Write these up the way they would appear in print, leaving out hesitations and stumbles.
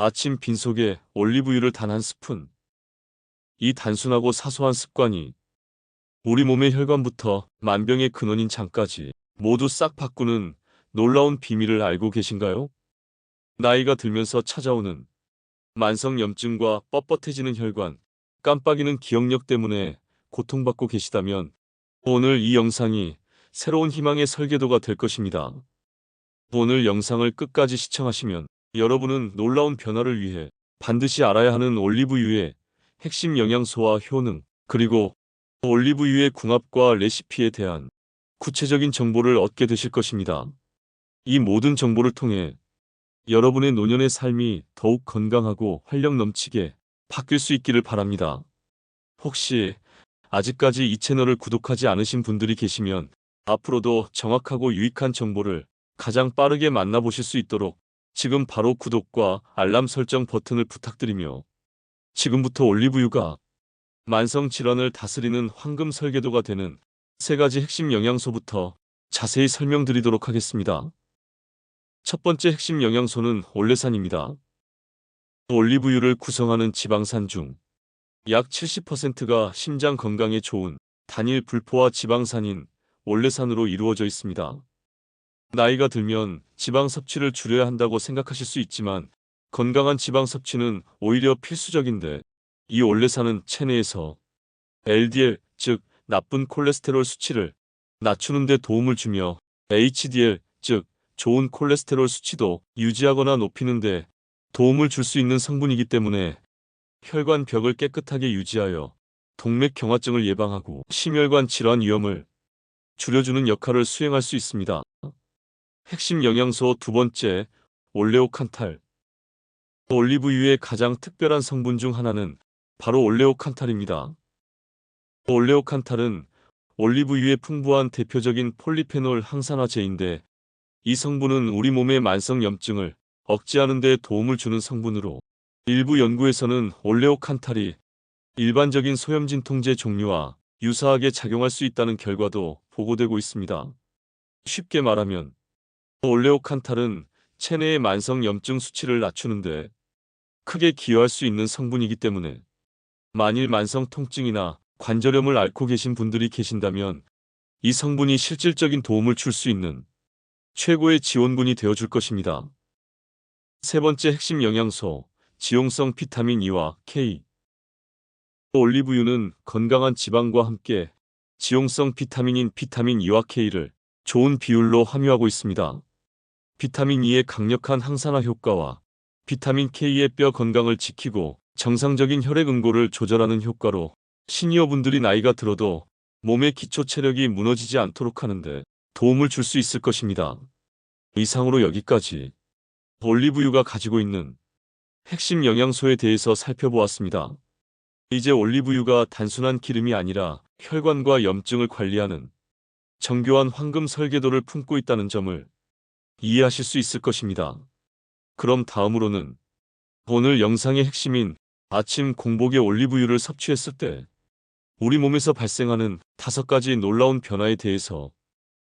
아침 빈속에 올리브유를 단 한 스푼. 이 단순하고 사소한 습관이 우리 몸의 혈관부터 만병의 근원인 장까지 모두 싹 바꾸는 놀라운 비밀을 알고 계신가요? 나이가 들면서 찾아오는 만성염증과 뻣뻣해지는 혈관, 깜빡이는 기억력 때문에 고통받고 계시다면 오늘 이 영상이 새로운 희망의 설계도가 될 것입니다. 오늘 영상을 끝까지 시청하시면 여러분은 놀라운 변화를 위해 반드시 알아야 하는 올리브유의 핵심 영양소와 효능, 그리고 올리브유의 궁합과 레시피에 대한 구체적인 정보를 얻게 되실 것입니다. 이 모든 정보를 통해 여러분의 노년의 삶이 더욱 건강하고 활력 넘치게 바뀔 수 있기를 바랍니다. 혹시 아직까지 이 채널을 구독하지 않으신 분들이 계시면 앞으로도 정확하고 유익한 정보를 가장 빠르게 만나보실 수 있도록 지금 바로 구독과 알람 설정 버튼을 부탁드리며 지금부터 올리브유가 만성 질환을 다스리는 황금 설계도가 되는 세 가지 핵심 영양소부터 자세히 설명드리도록 하겠습니다. 첫 번째 핵심 영양소는 올레산입니다. 올리브유를 구성하는 지방산 중 약 70%가 심장 건강에 좋은 단일 불포화 지방산인 올레산으로 이루어져 있습니다. 나이가 들면 지방 섭취를 줄여야 한다고 생각하실 수 있지만 건강한 지방 섭취는 오히려 필수적인데, 이 올레산은 체내에서 LDL, 즉 나쁜 콜레스테롤 수치를 낮추는 데 도움을 주며 HDL, 즉 좋은 콜레스테롤 수치도 유지하거나 높이는 데 도움을 줄 수 있는 성분이기 때문에 혈관 벽을 깨끗하게 유지하여 동맥경화증을 예방하고 심혈관 질환 위험을 줄여주는 역할을 수행할 수 있습니다. 핵심 영양소 두 번째, 올레오칸탈. 올리브유의 가장 특별한 성분 중 하나는 바로 올레오칸탈입니다. 올레오칸탈은 올리브유의 풍부한 대표적인 폴리페놀 항산화제인데, 이 성분은 우리 몸의 만성염증을 억제하는 데 도움을 주는 성분으로 일부 연구에서는 올레오칸탈이 일반적인 소염진통제 종류와 유사하게 작용할 수 있다는 결과도 보고되고 있습니다. 쉽게 말하면 올레오칸탈은 체내의 만성염증 수치를 낮추는데 크게 기여할 수 있는 성분이기 때문에 만일 만성 통증이나 관절염을 앓고 계신 분들이 계신다면 이 성분이 실질적인 도움을 줄 수 있는 최고의 지원군이 되어줄 것입니다. 세 번째 핵심 영양소, 지용성 비타민 E와 K. 올리브유는 건강한 지방과 함께 지용성 비타민인 비타민 E와 K를 좋은 비율로 함유하고 있습니다. 비타민 E의 강력한 항산화 효과와 비타민 K의 뼈 건강을 지키고 정상적인 혈액 응고를 조절하는 효과로 시니어분들이 나이가 들어도 몸의 기초 체력이 무너지지 않도록 하는데 도움을 줄 수 있을 것입니다. 이상으로 여기까지 올리브유가 가지고 있는 핵심 영양소에 대해서 살펴보았습니다. 이제 올리브유가 단순한 기름이 아니라 혈관과 염증을 관리하는 정교한 황금 설계도를 품고 있다는 점을 이해하실 수 있을 것입니다. 그럼 다음으로는 오늘 영상의 핵심인 아침 공복에 올리브유를 섭취했을 때 우리 몸에서 발생하는 5가지 놀라운 변화에 대해서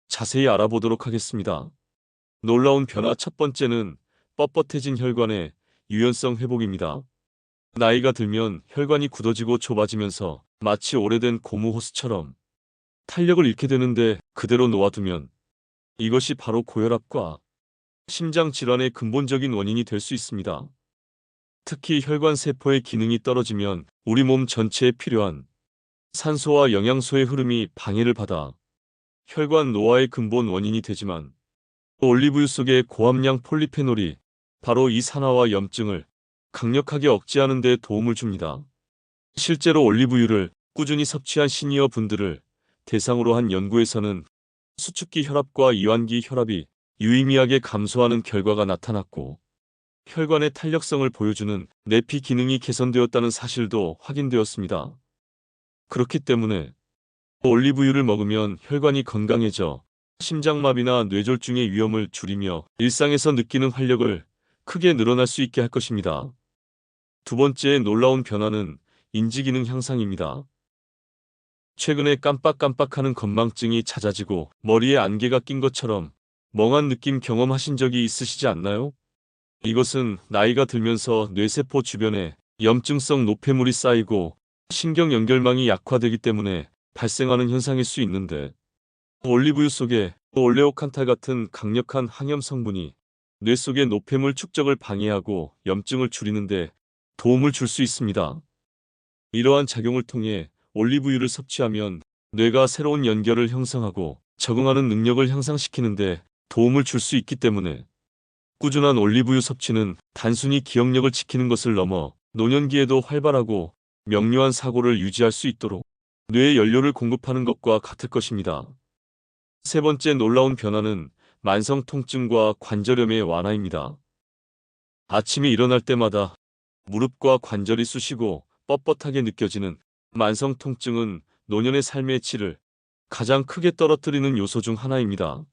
자세히 알아보도록 하겠습니다. 놀라운 변화 첫 번째는 뻣뻣해진 혈관의 유연성 회복입니다. 나이가 들면 혈관이 굳어지고 좁아지면서 마치 오래된 고무 호스처럼 탄력을 잃게 되는데, 그대로 놓아두면 이것이 바로 고혈압과 심장 질환의 근본적인 원인이 될 수 있습니다. 특히 혈관 세포의 기능이 떨어지면 우리 몸 전체에 필요한 산소와 영양소의 흐름이 방해를 받아 혈관 노화의 근본 원인이 되지만, 올리브유 속의 고함량 폴리페놀이 바로 이 산화와 염증을 강력하게 억제하는 데 도움을 줍니다. 실제로 올리브유를 꾸준히 섭취한 시니어 분들을 대상으로 한 연구에서는 수축기 혈압과 이완기 혈압이 유의미하게 감소하는 결과가 나타났고, 혈관의 탄력성을 보여주는 내피 기능이 개선되었다는 사실도 확인되었습니다. 그렇기 때문에 올리브유를 먹으면 혈관이 건강해져 심장마비나 뇌졸중의 위험을 줄이며 일상에서 느끼는 활력을 크게 늘어날 수 있게 할 것입니다. 두 번째 놀라운 변화는 인지기능 향상입니다. 최근에 깜빡깜빡하는 건망증이 잦아지고 머리에 안개가 낀 것처럼 멍한 느낌 경험하신 적이 있으시지 않나요? 이것은 나이가 들면서 뇌세포 주변에 염증성 노폐물이 쌓이고 신경 연결망이 약화되기 때문에 발생하는 현상일 수 있는데, 올리브유 속에 올레오칸탈 같은 강력한 항염 성분이 뇌 속의 노폐물 축적을 방해하고 염증을 줄이는데 도움을 줄 수 있습니다. 이러한 작용을 통해 올리브유를 섭취하면 뇌가 새로운 연결을 형성하고 적응하는 능력을 향상시키는데 도움을 줄 수 있기 때문에, 꾸준한 올리브유 섭취는 단순히 기억력을 지키는 것을 넘어 노년기에도 활발하고 명료한 사고를 유지할 수 있도록 뇌에 연료를 공급하는 것과 같을 것입니다. 세 번째 놀라운 변화는 만성 통증과 관절염의 완화입니다. 아침에 일어날 때마다 무릎과 관절이 쑤시고 뻣뻣하게 느껴지는 만성 통증은 노년의 삶의 질을 가장 크게 떨어뜨리는 요소 중 하나입니다.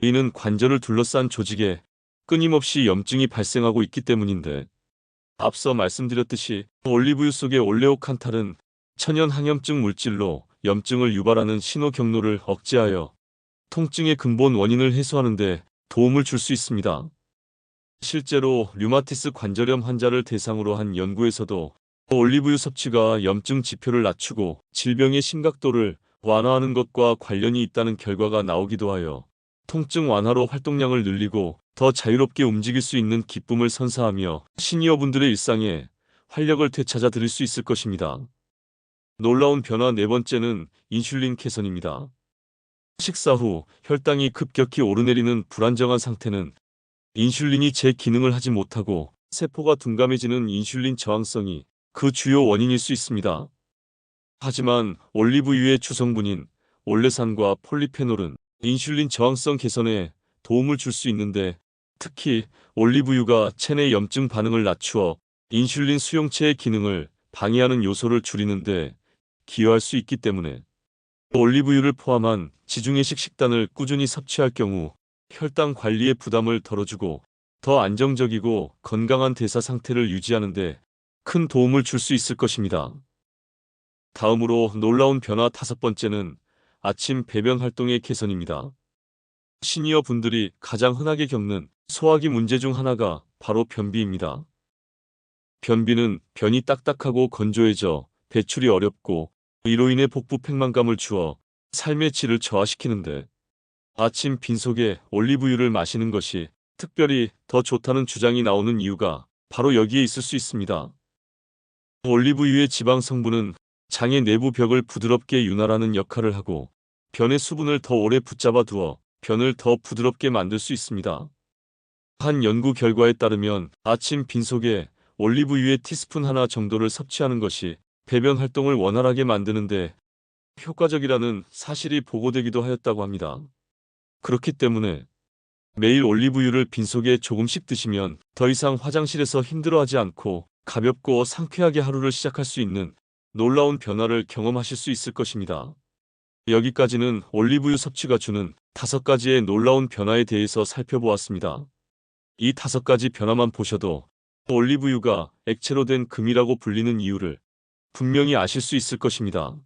이는 관절을 둘러싼 조직에 끊임없이 염증이 발생하고 있기 때문인데, 앞서 말씀드렸듯이 올리브유 속의 올레오칸탈은 천연 항염증 물질로 염증을 유발하는 신호 경로를 억제하여 통증의 근본 원인을 해소하는 데 도움을 줄 수 있습니다. 실제로 류마티스 관절염 환자를 대상으로 한 연구에서도 올리브유 섭취가 염증 지표를 낮추고 질병의 심각도를 완화하는 것과 관련이 있다는 결과가 나오기도 하여 통증 완화로 활동량을 늘리고 더 자유롭게 움직일 수 있는 기쁨을 선사하며 시니어분들의 일상에 활력을 되찾아 드릴 수 있을 것입니다. 놀라운 변화 네 번째는 인슐린 개선입니다. 식사 후 혈당이 급격히 오르내리는 불안정한 상태는 인슐린이 제 기능을 하지 못하고 세포가 둔감해지는 인슐린 저항성이 그 주요 원인일 수 있습니다. 하지만 올리브유의 주성분인 올레산과 폴리페놀은 인슐린 저항성 개선에 도움을 줄 수 있는데, 특히 올리브유가 체내 염증 반응을 낮추어 인슐린 수용체의 기능을 방해하는 요소를 줄이는데 기여할 수 있기 때문에, 올리브유를 포함한 지중해식 식단을 꾸준히 섭취할 경우 혈당 관리의 부담을 덜어주고 더 안정적이고 건강한 대사 상태를 유지하는 데 큰 도움을 줄 수 있을 것입니다. 다음으로 놀라운 변화 다섯 번째는 아침 배변 활동의 개선입니다. 시니어 분들이 가장 흔하게 겪는 소화기 문제 중 하나가 바로 변비입니다. 변비는 변이 딱딱하고 건조해져 배출이 어렵고 이로 인해 복부 팽만감을 주어 삶의 질을 저하시키는데, 아침 빈속에 올리브유를 마시는 것이 특별히 더 좋다는 주장이 나오는 이유가 바로 여기에 있을 수 있습니다. 올리브유의 지방 성분은 장의 내부 벽을 부드럽게 윤활하는 역할을 하고 변의 수분을 더 오래 붙잡아 두어 변을 더 부드럽게 만들 수 있습니다. 한 연구 결과에 따르면 아침 빈속에 올리브유의 티스푼 하나 정도를 섭취하는 것이 배변 활동을 원활하게 만드는데 효과적이라는 사실이 보고되기도 하였다고 합니다. 그렇기 때문에 매일 올리브유를 빈속에 조금씩 드시면 더 이상 화장실에서 힘들어하지 않고 가볍고 상쾌하게 하루를 시작할 수 있는 놀라운 변화를 경험하실 수 있을 것입니다. 여기까지는 올리브유 섭취가 주는 5가지의 놀라운 변화에 대해서 살펴보았습니다. 이 5가지 변화만 보셔도 올리브유가 액체로 된 금이라고 불리는 이유를 분명히 아실 수 있을 것입니다.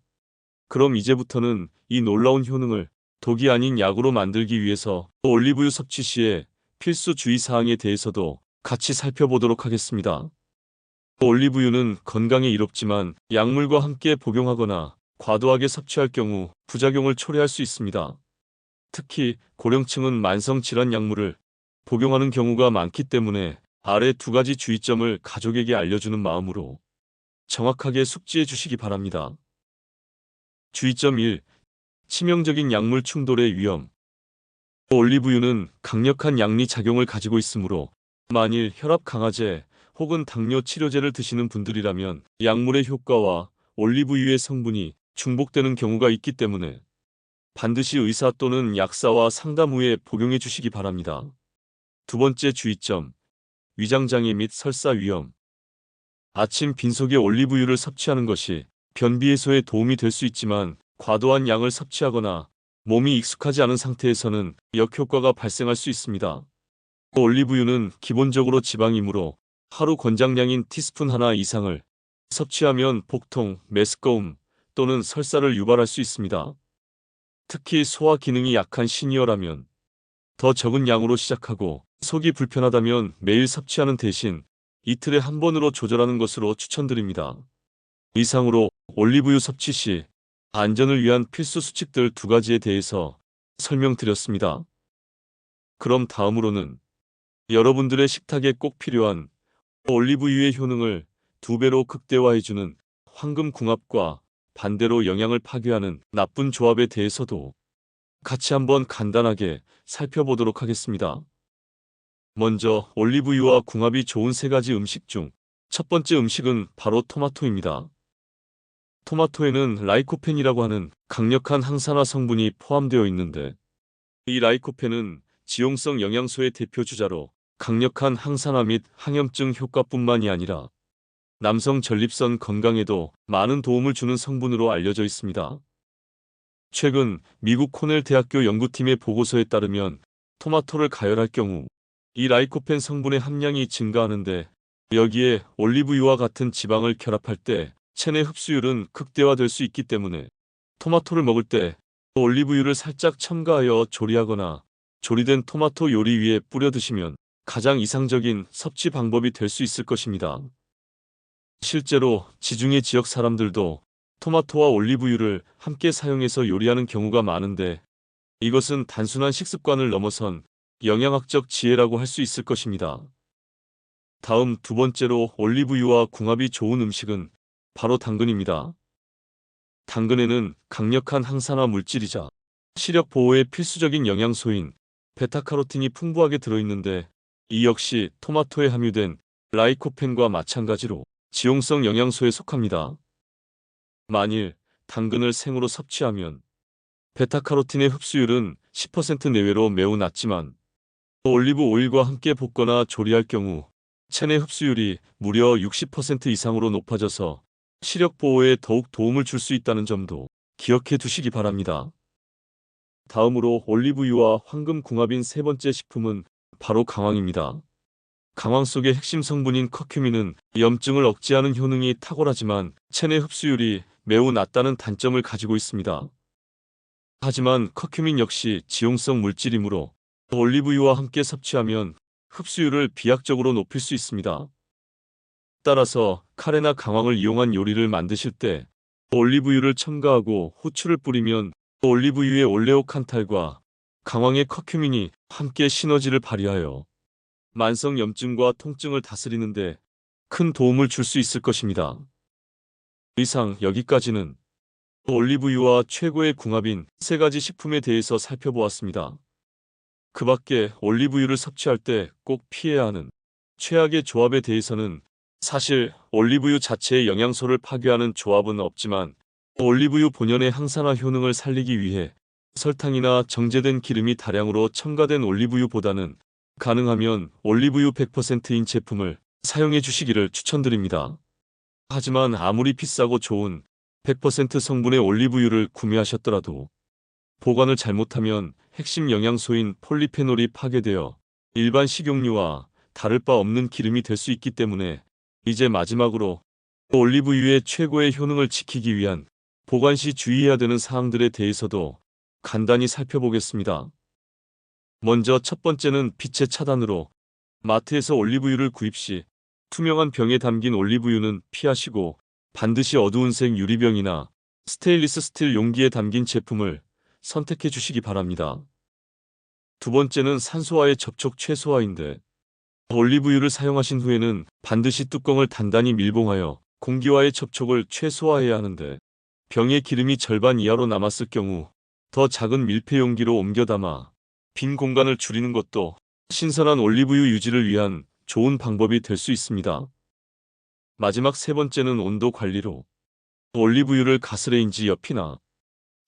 그럼 이제부터는 이 놀라운 효능을 독이 아닌 약으로 만들기 위해서 올리브유 섭취 시에 필수 주의사항에 대해서도 같이 살펴보도록 하겠습니다. 올리브유는 건강에 이롭지만 약물과 함께 복용하거나 과도하게 섭취할 경우 부작용을 초래할 수 있습니다. 특히 고령층은 만성 질환 약물을 복용하는 경우가 많기 때문에 아래 2가지 주의점을 가족에게 알려주는 마음으로 정확하게 숙지해 주시기 바랍니다. 주의점 1. 치명적인 약물 충돌의 위험. 올리브유는 강력한 양리 작용을 가지고 있으므로 만일 혈압 강화제 혹은 당뇨 치료제를 드시는 분들이라면 약물의 효과와 올리브유의 성분이 중복되는 경우가 있기 때문에 반드시 의사 또는 약사와 상담 후에 복용해 주시기 바랍니다. 두 번째 주의점, 위장장애 및 설사 위험. 아침 빈속에 올리브유를 섭취하는 것이 변비 해소에 도움이 될 수 있지만 과도한 양을 섭취하거나 몸이 익숙하지 않은 상태에서는 역효과가 발생할 수 있습니다. 올리브유는 기본적으로 지방이므로 하루 권장량인 티스푼 하나 이상을 섭취하면 복통, 메스꺼움 또는 설사를 유발할 수 있습니다. 특히 소화 기능이 약한 시니어라면 더 적은 양으로 시작하고 속이 불편하다면 매일 섭취하는 대신 이틀에 한 번으로 조절하는 것으로 추천드립니다. 이상으로 올리브유 섭취 시 안전을 위한 필수 수칙들 2가지에 대해서 설명드렸습니다. 그럼 다음으로는 여러분들의 식탁에 꼭 필요한 올리브유의 효능을 2배로 극대화해주는 황금궁합과 반대로 영양을 파괴하는 나쁜 조합에 대해서도 같이 한번 간단하게 살펴보도록 하겠습니다. 먼저 올리브유와 궁합이 좋은 3가지 음식 중 첫 번째 음식은 바로 토마토입니다. 토마토에는 라이코펜이라고 하는 강력한 항산화 성분이 포함되어 있는데, 이 라이코펜은 지용성 영양소의 대표 주자로 강력한 항산화 및 항염증 효과뿐만이 아니라 남성 전립선 건강에도 많은 도움을 주는 성분으로 알려져 있습니다. 최근 미국 코넬 대학교 연구팀의 보고서에 따르면 토마토를 가열할 경우 이 라이코펜 성분의 함량이 증가하는데, 여기에 올리브유와 같은 지방을 결합할 때 체내 흡수율은 극대화될 수 있기 때문에 토마토를 먹을 때 올리브유를 살짝 첨가하여 조리하거나 조리된 토마토 요리 위에 뿌려 드시면 가장 이상적인 섭취 방법이 될 수 있을 것입니다. 실제로 지중해 지역 사람들도 토마토와 올리브유를 함께 사용해서 요리하는 경우가 많은데, 이것은 단순한 식습관을 넘어선 영양학적 지혜라고 할 수 있을 것입니다. 다음 2번째로 올리브유와 궁합이 좋은 음식은 바로 당근입니다. 당근에는 강력한 항산화 물질이자 시력 보호에 필수적인 영양소인 베타카로틴이 풍부하게 들어있는데, 이 역시 토마토에 함유된 라이코펜과 마찬가지로 지용성 영양소에 속합니다. 만일 당근을 생으로 섭취하면 베타카로틴의 흡수율은 10% 내외로 매우 낮지만, 올리브 오일과 함께 볶거나 조리할 경우 체내 흡수율이 무려 60% 이상으로 높아져서 시력 보호에 더욱 도움을 줄 수 있다는 점도 기억해 두시기 바랍니다. 다음으로 올리브유와 황금궁합인 3번째 식품은 바로 강황입니다. 강황 속의 핵심 성분인 커큐민은 염증을 억제하는 효능이 탁월하지만 체내 흡수율이 매우 낮다는 단점을 가지고 있습니다. 하지만 커큐민 역시 지용성 물질이므로 올리브유와 함께 섭취하면 흡수율을 비약적으로 높일 수 있습니다. 따라서 카레나 강황을 이용한 요리를 만드실 때 올리브유를 첨가하고 후추를 뿌리면 올리브유의 올레오칸탈과 강황의 커큐민이 함께 시너지를 발휘하여 만성 염증과 통증을 다스리는데 큰 도움을 줄 수 있을 것입니다. 이상 여기까지는 올리브유와 최고의 궁합인 3가지 식품에 대해서 살펴보았습니다. 그 밖에 올리브유를 섭취할 때 꼭 피해야 하는 최악의 조합에 대해서는 사실 올리브유 자체의 영양소를 파괴하는 조합은 없지만, 올리브유 본연의 항산화 효능을 살리기 위해 설탕이나 정제된 기름이 다량으로 첨가된 올리브유보다는 가능하면 올리브유 100%인 제품을 사용해 주시기를 추천드립니다. 하지만 아무리 비싸고 좋은 100% 성분의 올리브유를 구매하셨더라도 보관을 잘못하면 핵심 영양소인 폴리페놀이 파괴되어 일반 식용유와 다를 바 없는 기름이 될 수 있기 때문에, 이제 마지막으로 올리브유의 최고의 효능을 지키기 위한 보관 시 주의해야 되는 사항들에 대해서도 간단히 살펴보겠습니다. 먼저 첫 번째는 빛의 차단으로 마트에서 올리브유를 구입 시 투명한 병에 담긴 올리브유는 피하시고 반드시 어두운 색 유리병이나 스테인리스 스틸 용기에 담긴 제품을 선택해 주시기 바랍니다. 두 번째는 산소와의 접촉 최소화인데, 올리브유를 사용하신 후에는 반드시 뚜껑을 단단히 밀봉하여 공기와의 접촉을 최소화해야 하는데, 병의 기름이 절반 이하로 남았을 경우 더 작은 밀폐 용기로 옮겨 담아 빈 공간을 줄이는 것도 신선한 올리브유 유지를 위한 좋은 방법이 될 수 있습니다. 마지막 3번째는 온도 관리로 올리브유를 가스레인지 옆이나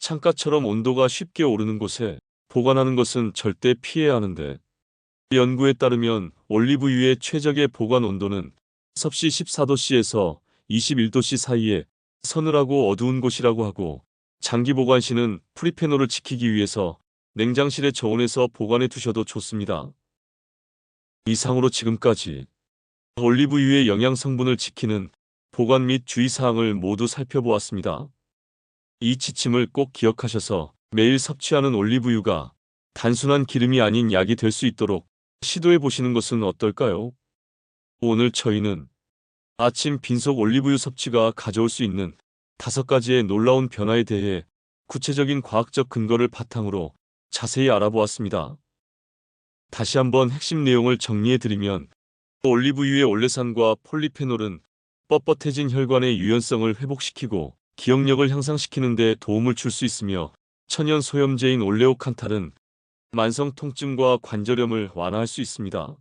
창가처럼 온도가 쉽게 오르는 곳에 보관하는 것은 절대 피해야 하는데, 연구에 따르면 올리브유의 최적의 보관 온도는 섭씨 14도씨에서 21도씨 사이에 서늘하고 어두운 곳이라고 하고, 장기 보관 시는 프리페놀을 지키기 위해서 냉장실의 저온에서 보관해 두셔도 좋습니다. 이상으로 지금까지 올리브유의 영양 성분을 지키는 보관 및 주의사항을 모두 살펴보았습니다. 이 지침을 꼭 기억하셔서 매일 섭취하는 올리브유가 단순한 기름이 아닌 약이 될 수 있도록 시도해 보시는 것은 어떨까요? 오늘 저희는 아침 빈속 올리브유 섭취가 가져올 수 있는 5가지의 놀라운 변화에 대해 구체적인 과학적 근거를 바탕으로 자세히 알아보았습니다. 다시 한번 핵심 내용을 정리해 드리면 올리브유의 올레산과 폴리페놀은 뻣뻣해진 혈관의 유연성을 회복시키고 기억력을 향상시키는 데 도움을 줄 수 있으며 천연 소염제인 올레오칸탈은 만성 통증과 관절염을 완화할 수 있습니다.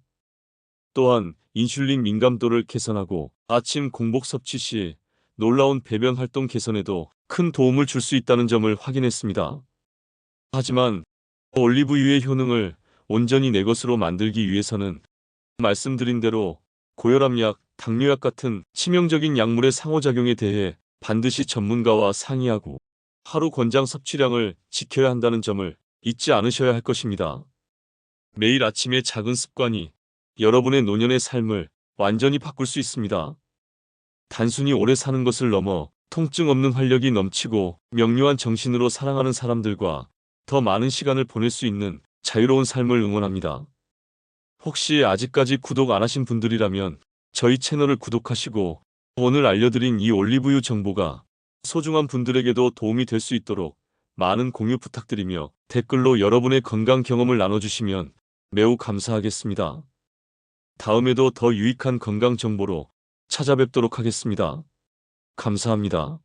또한 인슐린 민감도를 개선하고 아침 공복 섭취 시 놀라운 배변 활동 개선에도 큰 도움을 줄 수 있다는 점을 확인했습니다. 하지만 올리브유의 효능을 온전히 내 것으로 만들기 위해서는 말씀드린 대로 고혈압약, 당뇨약 같은 치명적인 약물의 상호작용에 대해 반드시 전문가와 상의하고 하루 권장 섭취량을 지켜야 한다는 점을 잊지 않으셔야 할 것입니다. 매일 아침의 작은 습관이 여러분의 노년의 삶을 완전히 바꿀 수 있습니다. 단순히 오래 사는 것을 넘어 통증 없는 활력이 넘치고 명료한 정신으로 사랑하는 사람들과 더 많은 시간을 보낼 수 있는 자유로운 삶을 응원합니다. 혹시 아직까지 구독 안 하신 분들이라면 저희 채널을 구독하시고 오늘 알려드린 이 올리브유 정보가 소중한 분들에게도 도움이 될 수 있도록 많은 공유 부탁드리며 댓글로 여러분의 건강 경험을 나눠주시면 매우 감사하겠습니다. 다음에도 더 유익한 건강 정보로 찾아뵙도록 하겠습니다. 감사합니다.